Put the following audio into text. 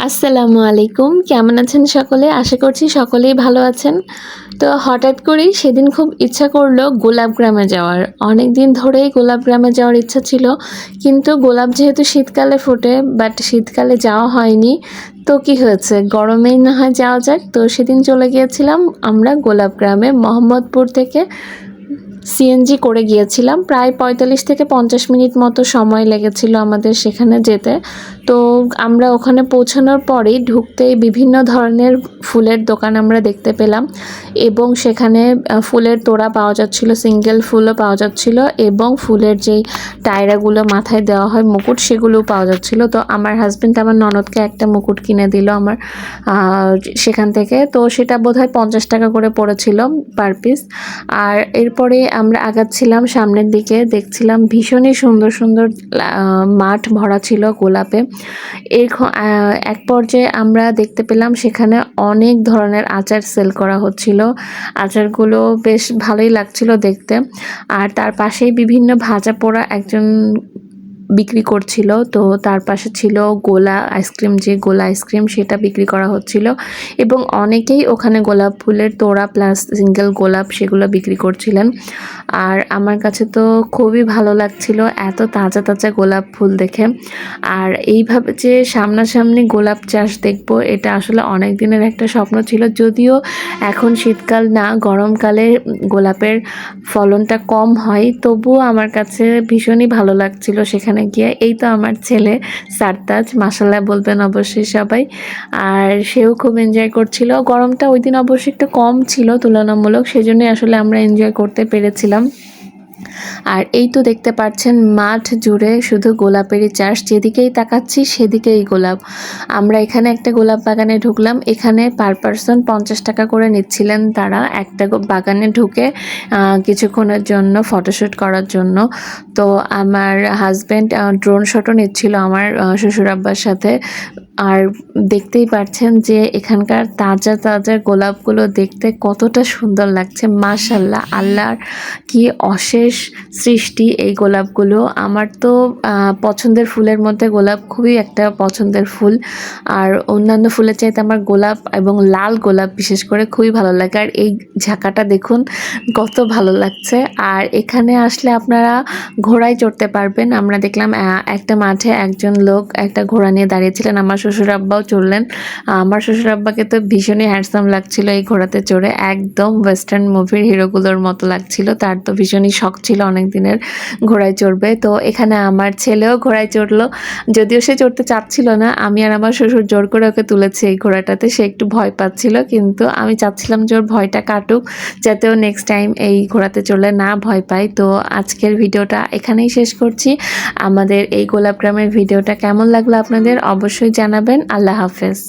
আসসালামু আলাইকুম। কেমন আছেন সকলে? আশা করছি সকলেই ভালো আছেন। তো হঠাৎ করেই সেদিন খুব ইচ্ছা করলো গোলাপ গ্রামে যাওয়ার। অনেকদিন ধরেই গোলাপ গ্রামে যাওয়ার ইচ্ছা ছিল। কিন্তু গোলাপ যেহেতু শীতকালে ফোটে, বাট শীতকালে যাওয়া হয়নি। তো কি হয়েছে? গরমেই না হয় যাওয়া যাক। তো সেদিন চলে গিয়েছিলাম আমরা গোলাপ গ্রামে মোহাম্মদপুর থেকে সিএনজি করে গিয়েছিলাম। প্রায় ৪৫ থেকে ৫০ মিনিট মতো সময় লেগেছিল আমাদের সেখানে যেতে। তো আমরা ওখানে পৌঁছানোর পরেই ঢুকতেই বিভিন্ন ধরনের ফুলের দোকান আমরা দেখতে পেলাম এবং সেখানে ফুলের তোড়া পাওয়া যাচ্ছিল, সিঙ্গেল ফুলও পাওয়া যাচ্ছিল এবং ফুলের যেই টায়রাগুলো মাথায় দেওয়া হয় মুকুট, সেগুলোও পাওয়া যাচ্ছিল। তো আমার হাজব্যান্ড আমার ননদকে একটা মুকুট কিনে দিল আমার সেখান থেকে। তো সেটা বোধহয় ৫০ টাকা করে পড়েছিল পার পিস। আর এরপরে আমরা আগাচ্ছিলাম সামনের দিকে, দেখছিলাম ভীষণই সুন্দর সুন্দর মাঠ ভরা ছিল গোলাপে। এক পর্যায়ে আমরা দেখতে পেলাম সেখানে অনেক ধরনের আচার সেল করা হচ্ছিল। আচারগুলো বেশ ভালোই লাগছিল দেখতে। আর তার পাশেই বিভিন্ন ভাজা পোড়া একজন বিক্রি করছিল। তো তার পাশে ছিল গোলা আইসক্রিম, যে গোলা আইসক্রিম সেটা বিক্রি করা হচ্ছিল এবং অনেকেই ওখানে গোলাপ ফুলের তোড়া প্লাস সিঙ্গেল গোলাপ সেগুলো বিক্রি করছিলেন। আর আমার কাছে তো খুবই ভালো লাগছিল এত তাজা তাজা গোলাপ ফুল দেখে। আর এইভাবে যে সামনাসামনি গোলাপ চাষ দেখবো, এটা আসলে অনেক দিনের একটা স্বপ্ন ছিল। যদিও এখন শীতকাল না, গরমকালে গোলাপের ফলনটা কম হয়, তবুও আমার কাছে ভীষণই ভালো লাগছিল সেখানে গিয়ে। এই তো আমার ছেলে সারতাজ, মাশাআল্লাহ বলবেন অবশ্যই সবাই। আর সেও খুব এনজয় করছিল। গরমটা ওই দিন অবশ্যই একটু কম ছিল তুলনামূলক, সেজন্যই আসলে আমরা এনজয় করতে পেরেছিলাম। আর এই তো দেখতে পাচ্ছেন মাঠ জুড়ে শুধু গোলাপেরই চাষ, যেদিকেই তাকাচ্ছি সেদিকেই গোলাপ। আমরা এখানে একটা গোলাপ বাগানে ঢুকলাম। এখানে পার পারসন ৫০ টাকা করে নিচ্ছিলেন তারা একটা বাগানে ঢুকে কিছুক্ষণের জন্য ফটোশ্যুট করার জন্য। তো আমার হাজব্যান্ড ড্রোন শটও নিচ্ছিল আমার শ্বশুর আব্বার সাথে। আর দেখতেই পাচ্ছেন যে এখানকার তাজা তাজা গোলাপগুলো দেখতে কতটা সুন্দর লাগছে। মাশাআল্লাহ, আল্লাহর কি অশেষ সৃষ্টি এই গোলাপগুলো। আমার তো পছন্দের ফুলের মধ্যে গোলাপ খুবই একটা পছন্দের ফুল। আর অন্যান্য ফুলের চাইতে আমার গোলাপ এবং লাল গোলাপ বিশেষ করে খুবই ভালো লাগে। আর এই ঝাঁকাটা দেখুন কত ভালো লাগছে। আর এখানে আসলে আপনারা ঘোড়ায় চড়তে পারবেন। আমরা দেখলাম একটা মাঠে একজন লোক একটা ঘোড়া নিয়ে দাঁড়িয়েছিলেন। আমার শ্বশুর আব্বাও চড়লেন। আমার শ্বশুর আব্বাকে তো ভীষণই হ্যান্ডসাম লাগছিল এই ঘোড়াতে চড়ে, একদম ওয়েস্টার্ন মুভির হিরোগুলোর মতো লাগছিল। তার তো ভীষণই শখ ছিল অনেক দিনের ঘোড়ায় চড়বে। তো এখানে আমার ছেলেও ঘোড়ায় চড়লো, যদিও সে চড়তে চাচ্ছিল না। আমি আর আমার শ্বশুর জোর করে ওকে তুলেছি এই ঘোড়াটাতে। সে একটু ভয় পাচ্ছিল, কিন্তু আমি চাচ্ছিলাম যে ওর ভয়টা কাটুক, যাতে ও নেক্সট টাইম এই ঘোড়াতে চড়লে না ভয় পায়। তো আজকের ভিডিওটা এখানেই শেষ করছি। আমাদের এই গোলাপ গ্রামের ভিডিওটা কেমন লাগলো আপনাদের অবশ্যই জানাবেন। আল্লাহ হাফেজ।